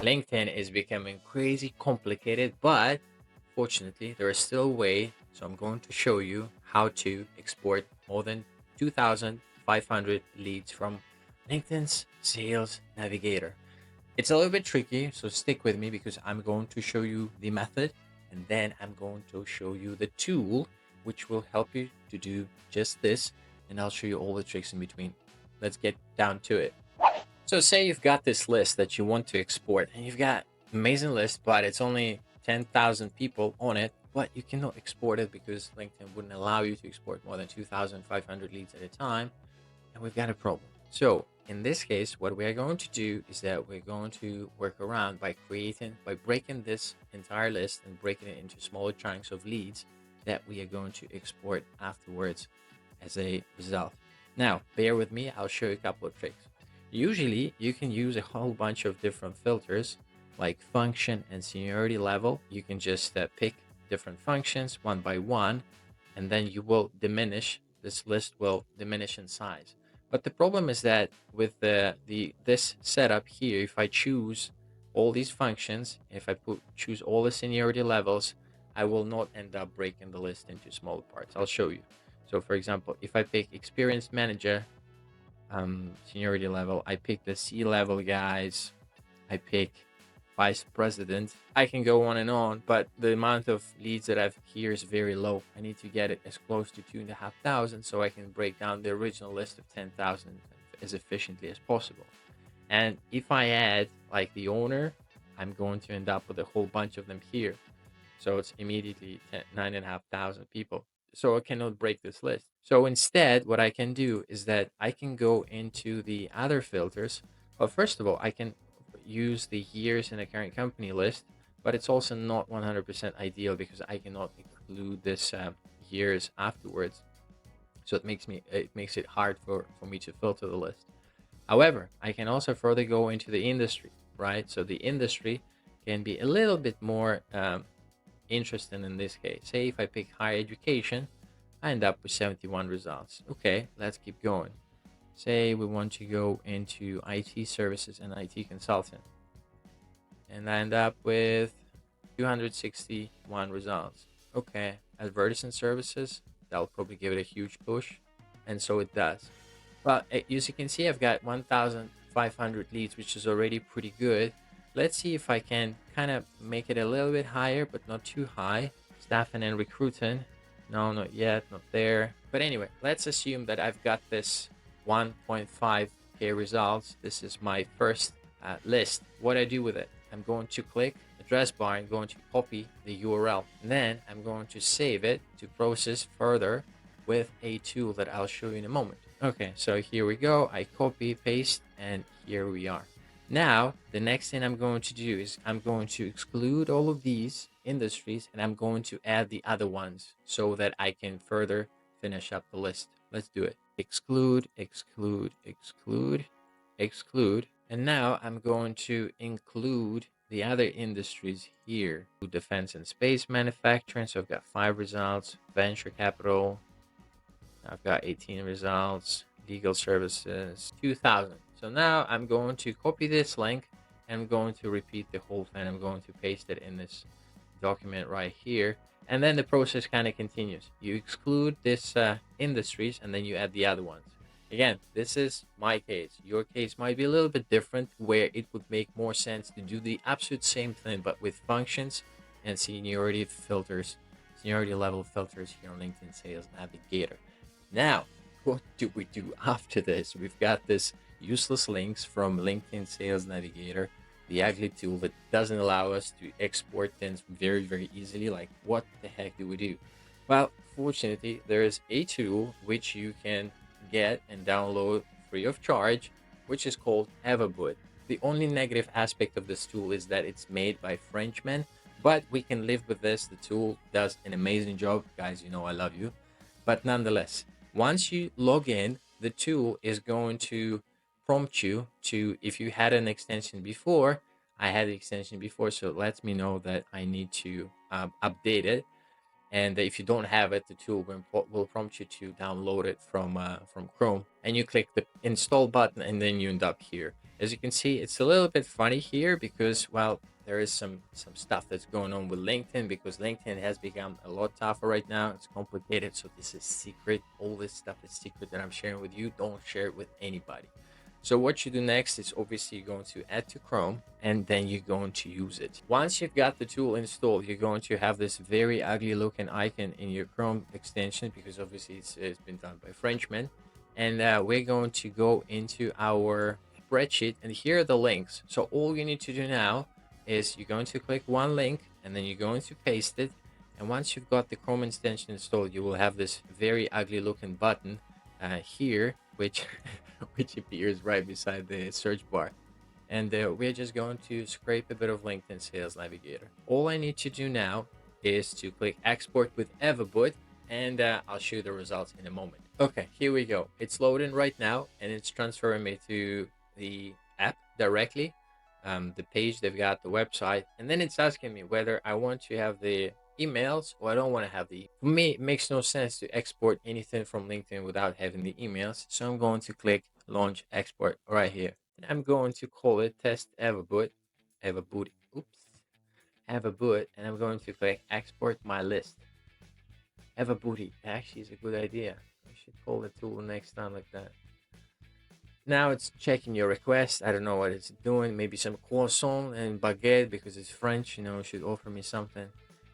LinkedIn is becoming crazy complicated, but fortunately, there is still a way. So I'm going to show you how to export more than 2,500 leads from LinkedIn's Sales Navigator. It's a little bit tricky, so stick with me because I'm going to show you the method and then I'm going to show you the tool which will help you to do just this. And I'll show you all the tricks in between. Let's get down to it. So say you've got this list that you want to export and you've got amazing list, but it's only 10,000 people on it, but you cannot export it because LinkedIn wouldn't allow you to export more than 2,500 leads at a time. And we've got a problem. So in this case, what we are going to do is that we're going to work around by breaking this entire list and breaking it into smaller chunks of leads that we are going to export afterwards as a result. Now, bear with me. I'll show you a couple of tricks. Usually, you can use a whole bunch of different filters like function and seniority level. You can just pick different functions one by one, and then you will diminish. This list will diminish in size. But the problem is that with this setup here, if I choose all these functions, if I choose all the seniority levels, I will not end up breaking the list into smaller parts. I'll show you. So for example, if I pick experienced manager, seniority level, I pick the C-level guys, I pick vice president, I can go on and on, but the amount of leads that I've here is very low. I need to get it as close to 2,500 so I can break down the original list of 10,000 as efficiently as possible. And if I add like the owner, I'm going to end up with a whole bunch of them here. So it's immediately 9,500 people. So I cannot break this list. So instead, what I can do is that I can go into the other filters. Well, first of all, I can use the years in the current company list, but it's also not 100% ideal because I cannot include this years afterwards. So it makes it hard for me to filter the list. However, I can also further go into the industry, right? So the industry can be a little bit more interesting in this case. Say if I pick higher education, I end up with 71 results. Okay, let's keep going. Say we want to go into IT services and IT consultant, and I end up with 261 results. Okay, advertising services, that'll probably give it a huge push, and so it does. But as you can see, I've got 1,500 leads, which is already pretty good. Let's see if I can kind of make it a little bit higher, but not too high. Staffing and recruiting. No, not yet, not there. But anyway, let's assume that I've got this 1.5K results. This is my first list. What I do with it, I'm going to click address bar and going to copy the URL. And then I'm going to save it to process further with a tool that I'll show you in a moment. Okay, so here we go. I copy, paste, and here we are. Now, the next thing I'm going to do is I'm going to exclude all of these industries and I'm going to add the other ones so that I can further finish up the list. Let's do it. Exclude, exclude, exclude, exclude. And now I'm going to include the other industries here. Defense and space manufacturing. So I've got 5 results. Venture capital, I've got 18 results. Legal services, 2,000. So now I'm going to copy this link and I'm going to repeat the whole thing. I'm going to paste it in this document right here. And then the process kind of continues. You exclude this industries and then you add the other ones. Again, this is my case. Your case might be a little bit different where it would make more sense to do the absolute same thing, but with functions and seniority filters, seniority level filters here on LinkedIn Sales Navigator. Now, what do we do after this? We've got this useless links from LinkedIn Sales Navigator, the ugly tool that doesn't allow us to export things very, very easily. Like, what the heck do we do? Well, fortunately, there is a tool which you can get and download free of charge, which is called Everboot. The only negative aspect of this tool is that it's made by Frenchmen, but we can live with this. The tool does an amazing job. Guys, you know I love you. But nonetheless, once you log in, the tool is going to prompt you to, if you had an extension before, I had the extension before, so it lets me know that I need to update it. And if you don't have it, the tool will prompt you to download it from Chrome, and you click the install button, and then you end up here. As you can see, it's a little bit funny here because, well, there is some stuff that's going on with LinkedIn, because LinkedIn has become a lot tougher right now. It's complicated, so this is secret. All this stuff is secret that I'm sharing with you. Don't share it with anybody. So what you do next is obviously you're going to add to Chrome, and then you're going to use it. Once you've got the tool installed, you're going to have this very ugly looking icon in your Chrome extension, because obviously it's been done by Frenchmen. And we're going to go into our spreadsheet, and here are the links. So all you need to do now is you're going to click one link, and then you're going to paste it. And once you've got the Chrome extension installed, you will have this very ugly looking button here, which which appears right beside the search bar. And we're just going to scrape a bit of LinkedIn Sales Navigator. All I need to do now is to click export with Everboot, and I'll show you the results in a moment. Okay, here we go. It's loading right now, and it's transferring me to the app directly, the page. They've got the website, and then it's asking me whether I want to have the emails or I don't want to have the. For me, it makes no sense to export anything from LinkedIn without having the emails, so I'm going to click launch export right here. And I'm going to call it test Everboot, Everboot, oops, Everboot, and I'm going to click export my list. Everbooty actually is a good idea. I should call the tool next time like that. Now it's checking your request. I don't know what it's doing. Maybe some croissant and baguette, because it's French, it should offer me something.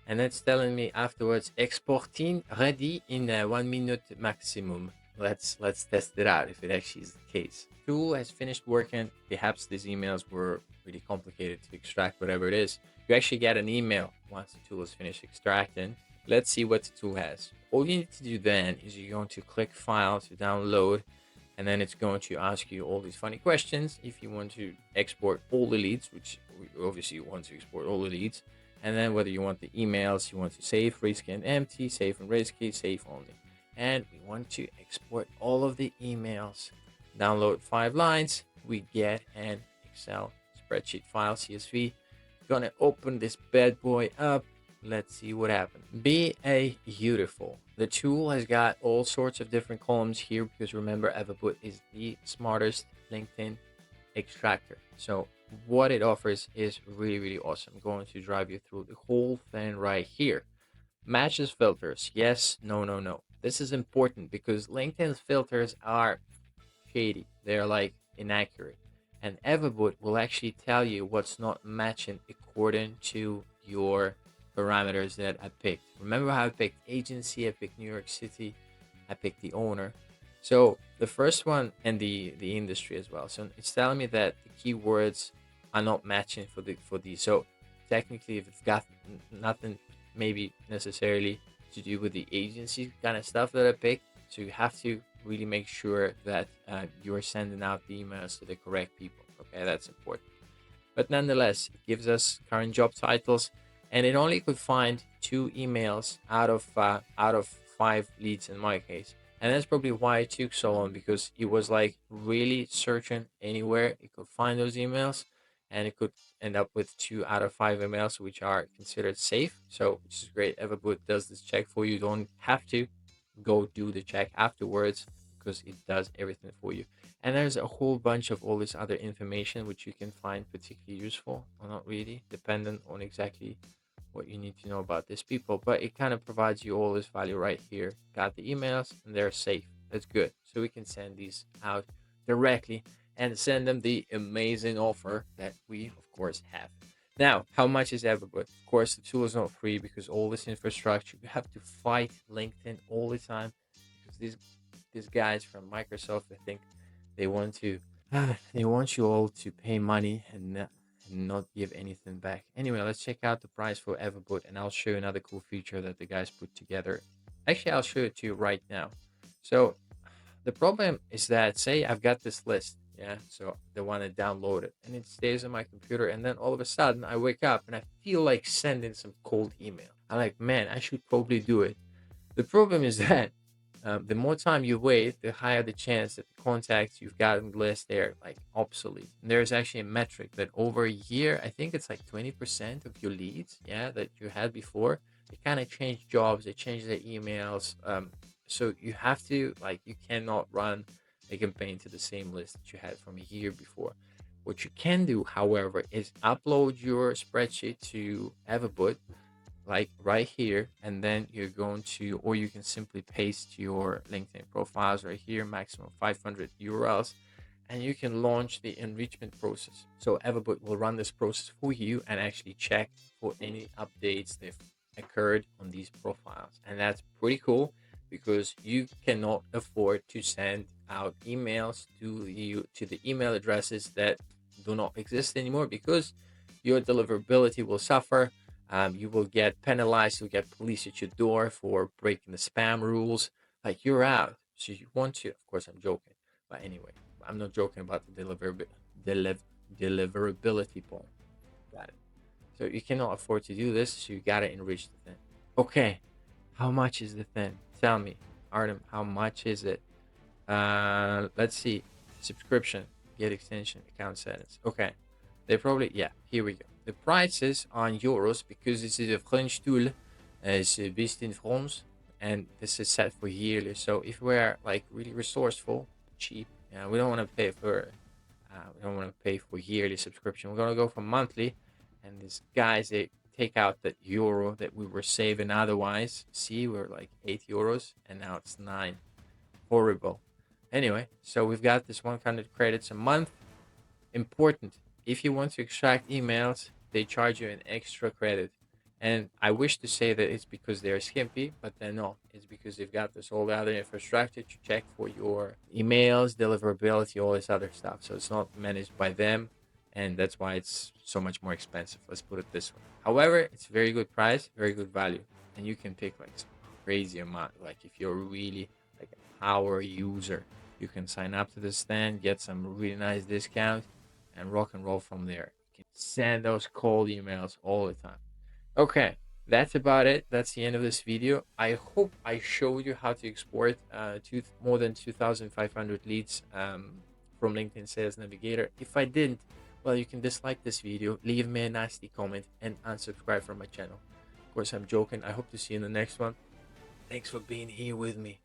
And it's telling me afterwards, exporting ready in 1 minute maximum. Let's test it out if it actually is the case. Tool has finished working. Perhaps these emails were really complicated to extract, whatever it is. You actually get an email once the tool is finished extracting. Let's see what the tool has. All you need to do then is you're going to click file to download, and then it's going to ask you all these funny questions. If you want to export all the leads, which obviously you want to export all the leads, and then whether you want the emails, you want to save, risky and empty, save and risky, save only. And we want to export all of the emails. Download 5 lines. We get an Excel spreadsheet file, CSV. Gonna open this bad boy up. Let's see what happens. Beautiful. The tool has got all sorts of different columns here, because remember, Everboot is the smartest LinkedIn extractor. So what it offers is really, really awesome. I'm going to drive you through the whole thing right here. Matches filters. Yes, no, no, no. This is important because LinkedIn's filters are shady. They're like inaccurate. And Everboot will actually tell you what's not matching according to your parameters that I picked. Remember how I picked agency, I picked New York City, I picked the owner. So the first one, and the industry as well. So it's telling me that the keywords are not matching for these. So technically, if it's got nothing maybe necessarily to do with the agency kind of stuff that I picked, so you have to really make sure that you're sending out the emails to the correct people. Okay, that's important. But nonetheless, it gives us current job titles, and it only could find 2 emails out of 5 leads in my case. And that's probably why it took so long, because it was like really searching anywhere it could find those emails, and it could end up with 2 out of 5 emails which are considered safe. So which is great. Everboot does this check for you. You don't have to go do the check afterwards, because it does everything for you. And there's a whole bunch of all this other information which you can find particularly useful, or not really, dependent on exactly what you need to know about these people. But it kind of provides you all this value right here. Got the emails, and they're safe. That's good. So we can send these out directly and send them the amazing offer that we, of course, have. Now, how much is Everboot? Of course, the tool is not free, because all this infrastructure, you have to fight LinkedIn all the time, because these guys from Microsoft, I think they want to they want you all to pay money and not give anything back. Anyway, let's check out the price for Everboot, and I'll show you another cool feature that the guys put together. Actually, I'll show it to you right now. So the problem is that, say I've got this list, yeah, so the one I downloaded, and it stays on my computer, and then all of a sudden I wake up and I feel like sending some cold email. I'm like, man, I should probably do it. The problem is that the more time you wait, the higher the chance that the contacts you've got on the list, they're like obsolete. And there's actually a metric that over a year, I think it's like 20% of your leads, yeah, that you had before, they kind of change jobs, they change their emails. So you have to, like, you cannot run a campaign to the same list that you had from a year before. What you can do, however, is upload your spreadsheet to Everbot, like right here, and then you're going to, or you can simply paste your LinkedIn profiles right here, maximum 500 URLs, and you can launch the enrichment process. So Everbot will run this process for you and actually check for any updates that occurred on these profiles. And that's pretty cool because you cannot afford to send out emails to you to the email addresses that do not exist anymore, because your deliverability will suffer. You will get penalized. You'll get police at your door for breaking the spam rules. Like, you're out. So you want to, of course, I'm joking. But anyway, I'm not joking about the deliverability point. Got it. So you cannot afford to do this. So you got to enrich the thing. Okay. How much is the thing? Tell me, Artem, how much is it? Let's see. Subscription, get extension, account settings. Okay. They probably, yeah, here we go. The prices are in euros because this is a French tool. It's based in France, and this is set for yearly. So if we're like really resourceful, cheap, we don't want to pay for yearly subscription. We're gonna go for monthly, and these guys, they take out that euro that we were saving otherwise. See, we're like 8 euros, and now it's 9. Horrible. Anyway, so we've got this 100 credits a month. Important, if you want to extract emails, they charge you an extra credit. And I wish to say that it's because they're skimpy, but they're not. It's because they've got this whole other infrastructure to check for your emails, deliverability, all this other stuff. So it's not managed by them. And that's why it's so much more expensive. Let's put it this way. However, it's very good price, very good value. And you can pick like some crazy amount. Like, if you're really like a power user, you can sign up to the stand, get some really nice discount, and rock and roll from there. You can send those cold emails all the time. Okay, that's about it. That's the end of this video. I hope I showed you how to export more than 2,500 leads from LinkedIn Sales Navigator. If I didn't, well, you can dislike this video, leave me a nasty comment, and unsubscribe from my channel. Of course, I'm joking. I hope to see you in the next one. Thanks for being here with me.